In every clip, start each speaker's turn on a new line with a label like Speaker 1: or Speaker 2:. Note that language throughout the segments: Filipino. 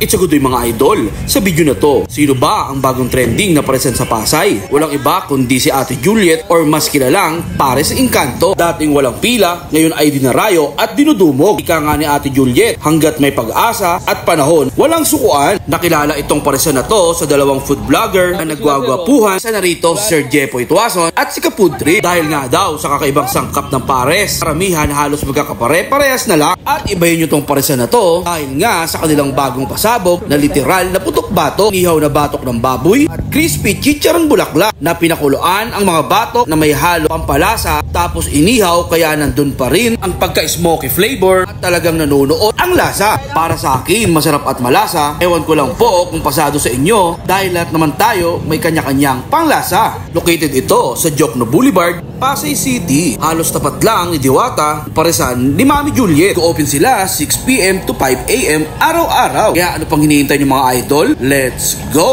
Speaker 1: It's a good day mga idol. Sa video na to, sino ba ang bagong trending na present sa Pasay? Walang iba kundi si Ate Juliet or mas kilalang Pares Encanto. Dating walang pila, ngayon ay dinarayo at dinudumog. Ika nga ni Ate Juliet, hanggat may pag-asa at panahon, walang sukuan. Nakilala itong paresan na to sa dalawang food vlogger na nagwagwapuhan sa narito si Sir Jepoy Tuason at si Kapudri. Dahil nga daw sa kakaibang sangkap ng pares, karamihan halos magkakapare-parehas na lang. At ibahin nyo tong paresan na to dahil nga sa kanilang bagong pasabog na literal na putok-batok, ihaw na batok ng baboy at crispy chicharon bulaklak na pinakuluan ang mga batok na may halo pampalasa tapos inihaw kaya nandun pa rin ang pagka-smoky flavor at talagang nanunuot ang lasa. Para sa akin, masarap at malasa. Ewan ko lang po kung pasado sa inyo dahil lahat naman tayo may kanya-kanyang panglasa. Located ito sa Jokno Boulevard, Pasay City. Halos tapat lang ni Diwata, paresan ni Mami Juliet. Open sila 6 PM to 5 AM araw-araw. Kaya ano pang hinihintay niyo mga idol? Let's go!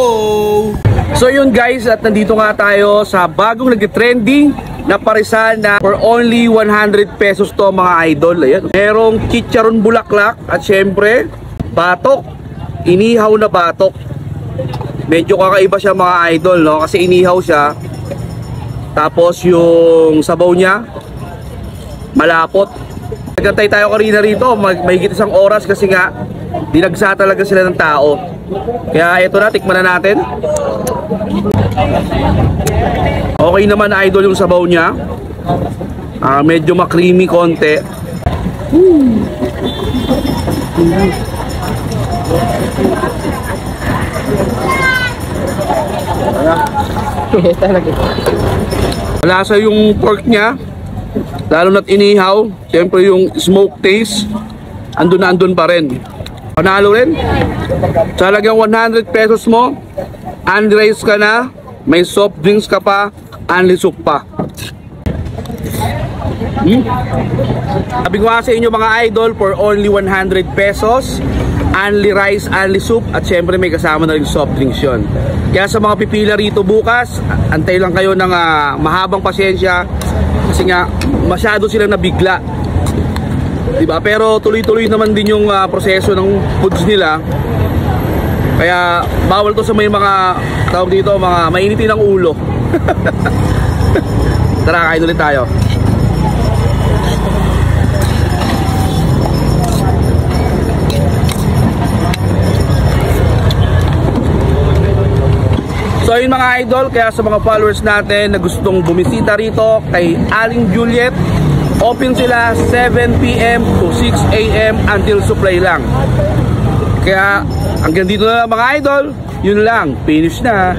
Speaker 1: So yun guys, at nandito nga tayo sa bagong nag-trending na paresan na for only 100 pesos to mga idol. Ayan. Merong chicharon bulaklak at syempre batok, inihaw na batok. Medyo kakaiba siya mga idol, no? Kasi inihaw siya. Tapos yung sabaw niya malapot. Nagantay tayo kanina rito, mahigit isang oras kasi nga dinagsa talaga sila ng tao. Kaya ito na, tikman na natin. Okay naman idol yung sabaw niya. Medyo ma-creamy konti. Malasa yung pork niya, lalo na't inihaw. Siyempre yung smoke taste andun na andun pa rin. Panalo rin. Sa halagang 100 pesos mo, unli rice ka na, may soft drinks ka pa, unli soup pa. Sabi ko nga sa inyo mga idol, for only 100 pesos, unli rice, unli soup, at syempre may kasama na rin soft drinks yun. Kaya sa mga pipila rito bukas, antay lang kayo ng mahabang pasensya kasi nga masyado silang nabigla, diba? Pero tuloy-tuloy naman din yung proseso ng foods nila. Kaya bawal to sa may mga tawag dito, mga mainitin ng ulo. Tara, kain ulit tayo. So yun mga idol, kaya sa mga followers natin na gustong bumisita rito kay Aling Juliet, open sila 7 PM to 6 AM until supply lang. Kaya hanggang dito na lang mga idol, yun lang, finish na.